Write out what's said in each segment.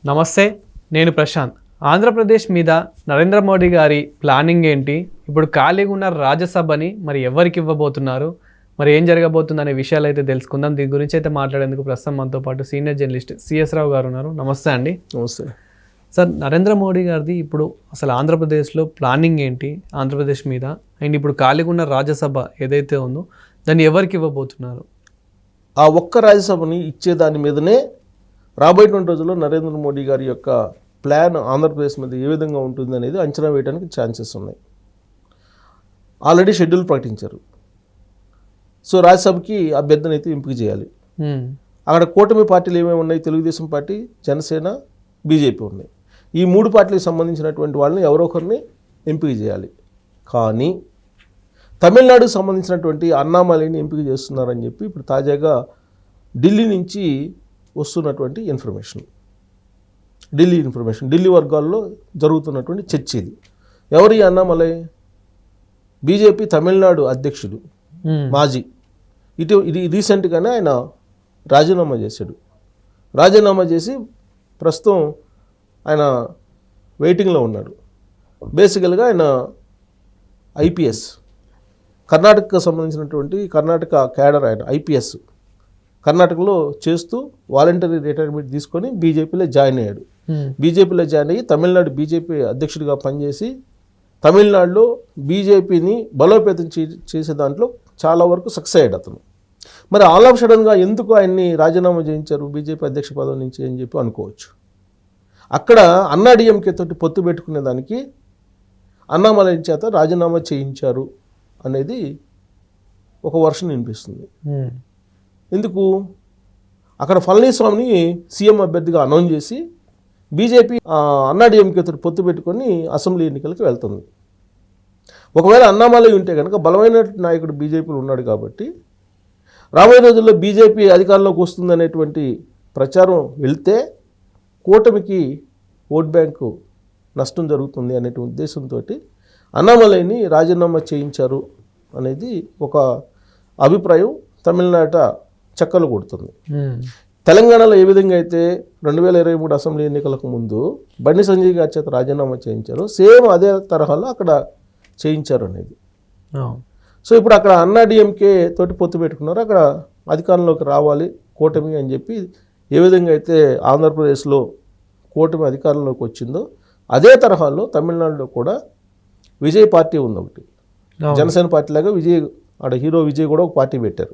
నమస్తే, నేను ప్రశాంత్. ఆంధ్రప్రదేశ్ మీద నరేంద్ర మోడీ గారి ప్లానింగ్ ఏంటి? ఇప్పుడు ఖాళీగా ఉన్న రాజ్యసభని మరి ఎవరికి ఇవ్వబోతున్నారు? మరి ఏం జరగబోతుంది అనే విషయాలు అయితే తెలుసుకుందాం. దీని గురించి అయితే మాట్లాడేందుకు ప్రస్తుతం మనతో పాటు సీనియర్ జర్నలిస్ట్ సిఎస్ రావు గారు ఉన్నారు. నమస్తే అండి. నమస్తే సార్, నరేంద్ర మోడీ గారిది ఇప్పుడు అసలు ఆంధ్రప్రదేశ్లో ప్లానింగ్ ఏంటి ఆంధ్రప్రదేశ్ మీద? అండ్ ఇప్పుడు ఖాళీగా ఉన్న రాజ్యసభ ఏదైతే ఉందో దాన్ని ఎవరికి ఇవ్వబోతున్నారు? ఆ ఒక్క రాజ్యసభని ఇచ్చే దాని మీదనే రాబోయేటువంటి రోజుల్లో నరేంద్ర మోడీ గారి యొక్క ప్లాన్ ఆంధ్రప్రదేశ్ మీద ఏ విధంగా ఉంటుంది అనేది అంచనా వేయడానికి ఛాన్సెస్ ఉన్నాయి. ఆల్రెడీ షెడ్యూల్ ప్రకటించారు. సో రాజ్యసభకి అభ్యర్థిని అయితే ఎంపిక చేయాలి. అక్కడ కూటమి పార్టీలు ఏమేమి ఉన్నాయి? తెలుగుదేశం పార్టీ, జనసేన, బీజేపీ ఉన్నాయి. ఈ మూడు పార్టీలకు సంబంధించినటువంటి వాళ్ళని ఎవరో ఒకరిని ఎంపిక చేయాలి. కానీ తమిళనాడుకు సంబంధించినటువంటి అన్నామలైని ఎంపిక చేస్తున్నారని చెప్పి ఇప్పుడు తాజాగా ఢిల్లీ నుంచి వస్తున్నటువంటి ఇన్ఫర్మేషన్, ఢిల్లీ వర్గాల్లో జరుగుతున్నటువంటి చర్చ ఇది. ఎవరు ఈ అన్నామలై? బీజేపీ తమిళనాడు అధ్యక్షుడు, మాజీ. ఇది రీసెంట్గానే ఆయన రాజీనామా చేశాడు. రాజీనామా చేసి ప్రస్తుతం ఆయన వెయిటింగ్లో ఉన్నాడు. బేసికల్గా ఆయన ఐపీఎస్, కర్ణాటకకు సంబంధించినటువంటి కర్ణాటక క్యాడర్, ఆయన ఐపీఎస్ కర్ణాటకలో చేస్తూ వాలంటరీ రిటైర్మెంట్ తీసుకొని బీజేపీలో జాయిన్ అయ్యాడు. బీజేపీలో జాయిన్ అయ్యి తమిళనాడు బీజేపీ అధ్యక్షుడిగా పనిచేసి తమిళనాడులో బీజేపీని బలోపేతం చేసే దాంట్లో చాలా వరకు సక్సెస్ అయ్యాడు అతను. మరి ఆల్ ఆఫ్ సడన్గా ఎందుకు ఆయన్ని రాజీనామా చేయించారు బీజేపీ అధ్యక్ష పదవి నుంచి అని చెప్పి అనుకోవచ్చు. అక్కడ అన్నాడీఎంకే తోటి పొత్తు పెట్టుకునే దానికి అన్నామలై చేత రాజీనామా చేయించారు అనేది ఒక వర్షన్ వినిపిస్తుంది. ఎందుకు? అక్కడ పళనిస్వామిని సీఎం అభ్యర్థిగా అనౌన్స్ చేసి బీజేపీ అన్నాడీఎంకే తోటి పొత్తు పెట్టుకొని అసెంబ్లీ ఎన్నికలకు వెళ్తుంది. ఒకవేళ అన్నామలై ఉంటే కనుక బలమైన నాయకుడు బీజేపీలో ఉన్నాడు కాబట్టి రాబోయే రోజుల్లో బీజేపీ అధికారంలోకి వస్తుందనేటువంటి ప్రచారం వెళ్తే కూటమికి ఓట్ బ్యాంకు నష్టం జరుగుతుంది అనే ఉద్దేశంతో అన్నామలైని రాజీనామా చేయించారు అనేది ఒక అభిప్రాయం తమిళనాట చక్కలు కొడుతుంది. తెలంగాణలో ఏ విధంగా అయితే 2023 అసెంబ్లీ ఎన్నికలకు ముందు బండి సంజయ్ గారి చేత రాజీనామా చేయించారు, సేమ్ అదే తరహాలో అక్కడ చేయించారు అనేది. సో ఇప్పుడు అక్కడ అన్నాడీఎంకే తోటి పొత్తు పెట్టుకున్నారు. అక్కడ అధికారంలోకి రావాలి కూటమి అని చెప్పి ఏ విధంగా అయితే ఆంధ్రప్రదేశ్లో కూటమి అధికారంలోకి వచ్చిందో అదే తరహాలో తమిళనాడులో కూడా విజయ్ పార్టీ ఉంది ఒకటి. జనసేన పార్టీ లాగా ఆడ హీరో విజయ్ కూడా ఒక పార్టీ పెట్టారు.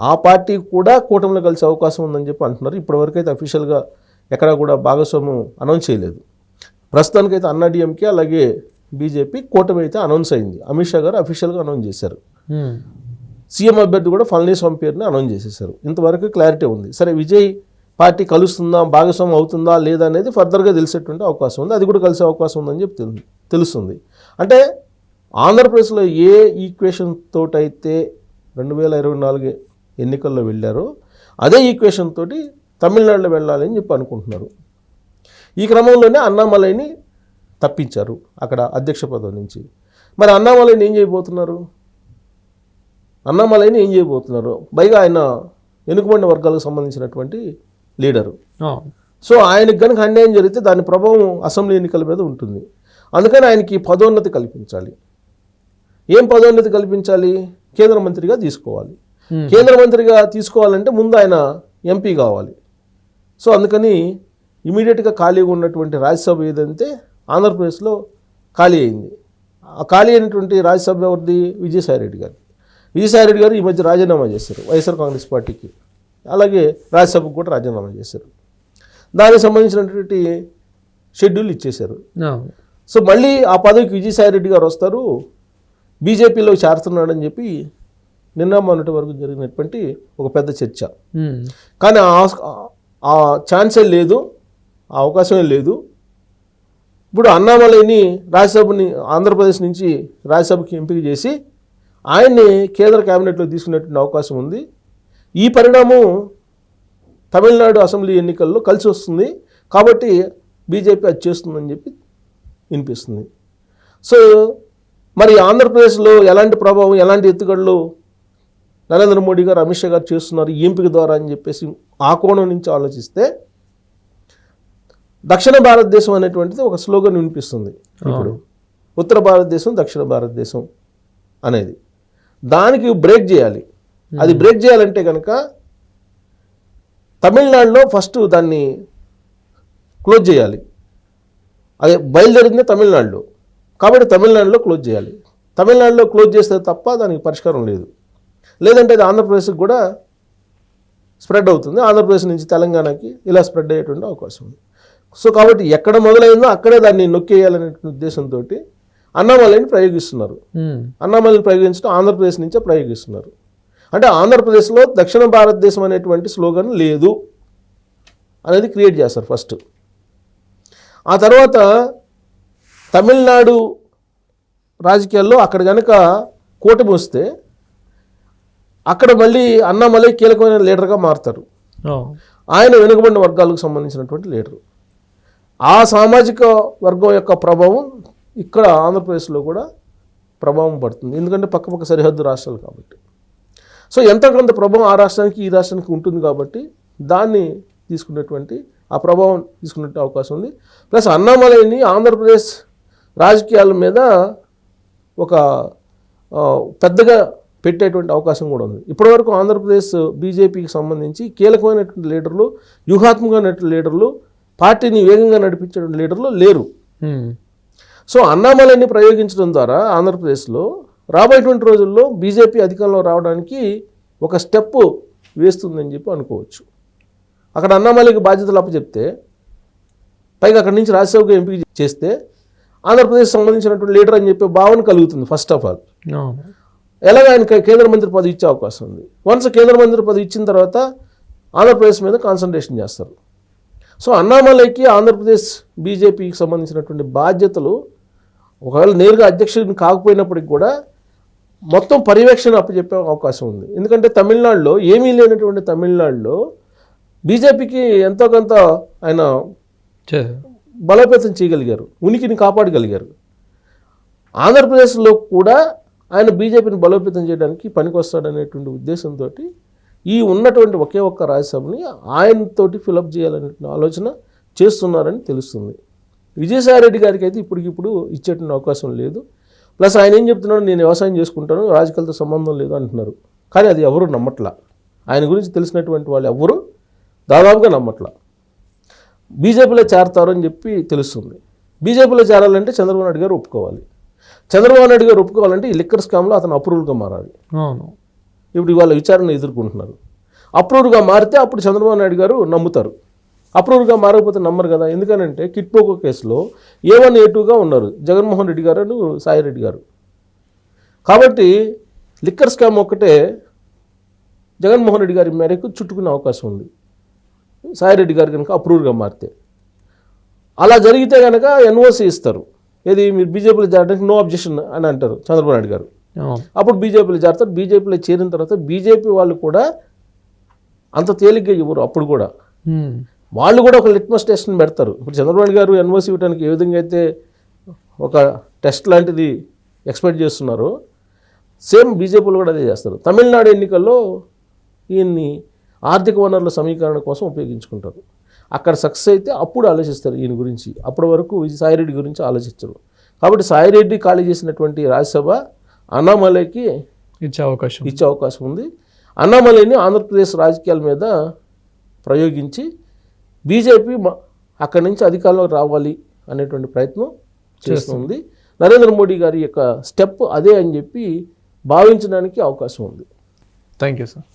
ఆ పార్టీ కూడా కూటమిలో కలిసే అవకాశం ఉందని చెప్పి అంటున్నారు. ఇప్పటివరకు అయితే అఫీషియల్గా ఎక్కడ కూడా భాగస్వామ్యం అనౌన్స్ చేయలేదు. ప్రస్తుతానికైతే అన్నాడీఎంకే అలాగే బీజేపీ కూటమి అయితే అనౌన్స్ అయింది. అమిత్ షా గారు అఫీషియల్గా అనౌన్స్ చేశారు. సీఎం అభ్యర్థి కూడా పళనిస్వామి పేరుని అనౌన్స్ చేసేసారు. ఇంతవరకు క్లారిటీ ఉంది. సరే, విజయ్ పార్టీ కలుస్తుందా, భాగస్వామ్యం అవుతుందా లేదా అనేది ఫర్దర్గా తెలిసేటువంటి అవకాశం ఉంది. అది కూడా కలిసే అవకాశం ఉందని చెప్పి తెలుస్తుంది. అంటే ఆంధ్రప్రదేశ్లో ఏ ఈక్వేషన్ తోటైతే 2024 ఎన్నికల్లో వెళ్ళారో అదే ఈక్వేషన్ తోటి తమిళనాడులో వెళ్ళాలని చెప్పి అనుకుంటున్నారు. ఈ క్రమంలోనే అన్నామలైని తప్పించారు అక్కడ అధ్యక్ష పదవి నుంచి. మరి అన్నామలైని ఏం చేయబోతున్నారు? పైగా ఆయన వెనుకబడిన వర్గాలకు సంబంధించినటువంటి లీడరు. సో ఆయనకు కనుక అన్యాయం జరిగితే దాని ప్రభావం అసెంబ్లీ ఎన్నికల మీద ఉంటుంది. అందుకని ఆయనకి పదోన్నతి కల్పించాలి. ఏం పదోన్నతి కల్పించాలి? కేంద్ర మంత్రిగా తీసుకోవాలి. కేంద్ర మంత్రిగా తీసుకోవాలంటే ముందు ఆయన ఎంపీ కావాలి. సో అందుకని ఇమీడియట్గా ఖాళీగా ఉన్నటువంటి రాజ్యసభ ఏదంటే ఆంధ్రప్రదేశ్లో ఖాళీ అయింది. ఆ ఖాళీ అయినటువంటి రాజ్యసభ ఎవరిది? విజయసాయిరెడ్డి గారు ఈ మధ్య రాజీనామా చేశారు వైఎస్ఆర్ కాంగ్రెస్ పార్టీకి. అలాగే రాజ్యసభకు కూడా రాజీనామా చేశారు. దానికి సంబంధించినటువంటి షెడ్యూల్ ఇచ్చేశారు. సో మళ్ళీ ఆ పదవికి విజయసాయిరెడ్డి గారు వస్తారు, బీజేపీలో చేరుతున్నాడని చెప్పి నిన్న మొన్నటి వరకు జరిగినటువంటి ఒక పెద్ద చర్చ. కానీ ఆ ఛాన్సే లేదు, ఆ అవకాశమే లేదు. ఇప్పుడు అన్నామలైని రాజ్యసభని ఆంధ్రప్రదేశ్ నుంచి రాజ్యసభకి ఎంపిక చేసి ఆయన్ని కేంద్ర క్యాబినెట్లో తీసుకునేటువంటి అవకాశం ఉంది. ఈ పరిణామం తమిళనాడు అసెంబ్లీ ఎన్నికల్లో కలిసి వస్తుంది కాబట్టి బీజేపీ అది చేస్తుందని చెప్పి వినిపిస్తుంది. సో మరి ఆంధ్రప్రదేశ్లో ఎలాంటి ప్రభావం, ఎలాంటి ఎత్తుగడలు నరేంద్ర మోడీ గారు, అమిత్ షా గారు చేస్తున్నారు ఈ ఎంపిక ద్వారా అని చెప్పేసి ఆ కోణం నుంచి ఆలోచిస్తే దక్షిణ భారతదేశం అనేటువంటిది ఒక స్లోగన్ వినిపిస్తుంది ఇప్పుడు. ఉత్తర భారతదేశం, దక్షిణ భారతదేశం అనేది దానికి బ్రేక్ చేయాలి. అది బ్రేక్ చేయాలంటే కనుక తమిళనాడులో ఫస్ట్ దాన్ని క్లోజ్ చేయాలి. అది బయలుదేరింది తమిళనాడులో, కాబట్టి తమిళనాడులో క్లోజ్ చేయాలి. తమిళనాడులో క్లోజ్ చేస్తే తప్ప దానికి పరిష్కారం లేదు. లేదంటే అది ఆంధ్రప్రదేశ్కి కూడా స్ప్రెడ్ అవుతుంది. ఆంధ్రప్రదేశ్ నుంచి తెలంగాణకి ఇలా స్ప్రెడ్ అయ్యేటువంటి అవకాశం ఉంది. సో కాబట్టి ఎక్కడ మొదలైందో అక్కడే దాన్ని నొక్కేయాలనే ఉద్దేశంతో అన్నామలైని ప్రయోగిస్తున్నారు. అన్నామలైని ప్రయోగించడం ఆంధ్రప్రదేశ్ నుంచే ప్రయోగిస్తున్నారు. అంటే ఆంధ్రప్రదేశ్లో దక్షిణ భారతదేశం అనేటువంటి స్లోగన్ లేదు అనేది క్రియేట్ చేస్తారు ఫస్ట్. ఆ తర్వాత తమిళనాడు రాజకీయాల్లో అక్కడ కనుక కూటమి వస్తే అక్కడ మళ్ళీ అన్నామలై కీలకమైన లీడర్గా మారుతారు. ఆయన వెనుకబడిన వర్గాలకు సంబంధించినటువంటి లీడరు. ఆ సామాజిక వర్గం యొక్క ప్రభావం ఇక్కడ ఆంధ్రప్రదేశ్లో కూడా ప్రభావం పడుతుంది. ఎందుకంటే పక్కపక్క సరిహద్దు రాష్ట్రాలు కాబట్టి. సో ఎంతో కొంత ప్రభావం ఆ రాష్ట్రానికి ఈ రాష్ట్రానికి ఉంటుంది కాబట్టి దాన్ని తీసుకునేటువంటి ఆ ప్రభావం తీసుకునే అవకాశం ఉంది. ప్లస్ అన్నామలైని ఆంధ్రప్రదేశ్ రాజకీయాల మీద ఒక పెద్దగా పెట్టేటువంటి అవకాశం కూడా ఉంది. ఇప్పటివరకు ఆంధ్రప్రదేశ్ బీజేపీకి సంబంధించి కీలకమైనటువంటి లీడర్లు, వ్యూహాత్మకమైనటువంటి లీడర్లు, పార్టీని వేగంగా నడిపించేటువంటి లీడర్లు లేరు. సో అన్నామలైని ప్రయోగించడం ద్వారా ఆంధ్రప్రదేశ్లో రాబోయేటువంటి రోజుల్లో బీజేపీ అధికారంలో రావడానికి ఒక స్టెప్ వేస్తుందని చెప్పి అనుకోవచ్చు. అక్కడ అన్నామలైకి బాధ్యతలు అప్పచెప్తే, పైగా అక్కడి నుంచి రాజ్యసభకు ఎంపిక చేస్తే ఆంధ్రప్రదేశ్ సంబంధించినటువంటి లీడర్ అని చెప్పే భావన కలుగుతుంది ఫస్ట్ ఆఫ్ ఆల్. ఎలాగ ఆయన కేంద్ర మంత్రి పదవి ఇచ్చే అవకాశం ఉంది. వన్స్ కేంద్ర మంత్రి పదవి ఇచ్చిన తర్వాత ఆంధ్రప్రదేశ్ మీద కాన్సన్ట్రేషన్ చేస్తారు. సో అన్నామలైకి ఆంధ్రప్రదేశ్ బీజేపీకి సంబంధించినటువంటి బాధ్యతలు ఒకవేళ నేరుగా అధ్యక్షుడిని కాకపోయినప్పటికి కూడా మొత్తం పర్యవేక్షణ అప్పచెప్పే అవకాశం ఉంది. ఎందుకంటే తమిళనాడులో ఏమీ లేనటువంటి తమిళనాడులో బీజేపీకి ఎంతో కొంత ఆయన బలోపేతం చేయగలిగారు, ఉనికిని కాపాడగలిగారు. ఆంధ్రప్రదేశ్లో కూడా ఆయన బీజేపీని బలోపేతం చేయడానికి పనికొస్తాడనేటువంటి ఉద్దేశంతో ఈ ఉన్నటువంటి ఒకే ఒక్క రాజ్యసభని ఆయనతోటి ఫిలప్ చేయాలనే ఆలోచన చేస్తున్నారని తెలుస్తుంది. విజయసాయిరెడ్డి గారికి అయితే ఇప్పటికిప్పుడు ఇచ్చేటువంటి అవకాశం లేదు. ప్లస్ ఆయన ఏం చెప్తున్నాడు, నేను వ్యవసాయం చేసుకుంటాను, రాజకీయాలతో సంబంధం లేదు అంటున్నారు. కానీ అది ఎవరు నమ్మట్లా. ఆయన గురించి తెలిసినటువంటి వాళ్ళు ఎవరు దాదాపుగా నమ్మట్లా. బీజేపీలో చేరతారు అని చెప్పి తెలుస్తుంది. బీజేపీలో చేరాలంటే చంద్రబాబు నాయుడు గారు ఒప్పుకోవాలి. చంద్రబాబు నాయుడు గారు ఒప్పుకోవాలంటే ఈ లిక్కర్ స్కామ్లో అతను అప్రూవల్గా మారాలి. ఇప్పుడు ఇవాళ విచారణ ఎదుర్కొంటున్నారు. అప్రూవ్గా మారితే అప్పుడు చంద్రబాబు నాయుడు గారు నమ్ముతారు. అప్రూవ్గా మారకపోతే నమ్మరు కదా. ఎందుకనంటే కిట్పోకో కేసులో A1 A2గా ఉన్నారు జగన్మోహన్ రెడ్డి గారు, సాయిరెడ్డి గారు. కాబట్టి లిక్కర్ స్కామ్ ఒక్కటే జగన్మోహన్ రెడ్డి గారి మేరకు చుట్టుకునే అవకాశం ఉంది సాయిరెడ్డి గారు కనుక అప్రూవ్గా మారితే. అలా జరిగితే కనుక ఎన్ఓసి ఇస్తారు. ఏది మీరు బీజేపీలో చేరడానికి నో అబ్జెక్షన్ అని అంటారు చంద్రబాబు నాయుడు గారు. అప్పుడు బీజేపీలో చేరతారు. బీజేపీలో చేరిన తర్వాత బీజేపీ వాళ్ళు కూడా అంత తేలిగ్గా ఇవ్వరు. అప్పుడు కూడా వాళ్ళు కూడా ఒక లిట్మస్ టెస్ట్ని పెడతారు. ఇప్పుడు చంద్రబాబు నాయుడు గారు ఎన్ఓసి ఇవ్వడానికి ఏ విధంగా అయితే ఒక టెస్ట్ లాంటిది ఎక్స్పెక్ట్ చేస్తున్నారో సేమ్ బీజేపీలో కూడా అదే చేస్తారు. తమిళనాడు ఎన్నికల్లో ఈయన్ని ఆర్థిక వనరుల సమీకరణ కోసం ఉపయోగించుకుంటారు. అక్కడ సక్సెస్ అయితే అప్పుడు ఆలోచిస్తారు ఈయన గురించి. అప్పటి వరకు సాయిరెడ్డి గురించి ఆలోచించరు. కాబట్టి సాయిరెడ్డి ఖాళీ చేసినటువంటి రాజ్యసభ అన్నామలైకి ఇచ్చే అవకాశం ఉంది. అన్నామలైని ఆంధ్రప్రదేశ్ రాజకీయాల మీద ప్రయోగించి బీజేపీ అక్కడి నుంచి అధికారంలోకి రావాలి అనేటువంటి ప్రయత్నం చేస్తుంది. నరేంద్ర మోడీ గారి యొక్క స్టెప్ అదే అని చెప్పి భావించడానికి అవకాశం ఉంది. Thank you sir.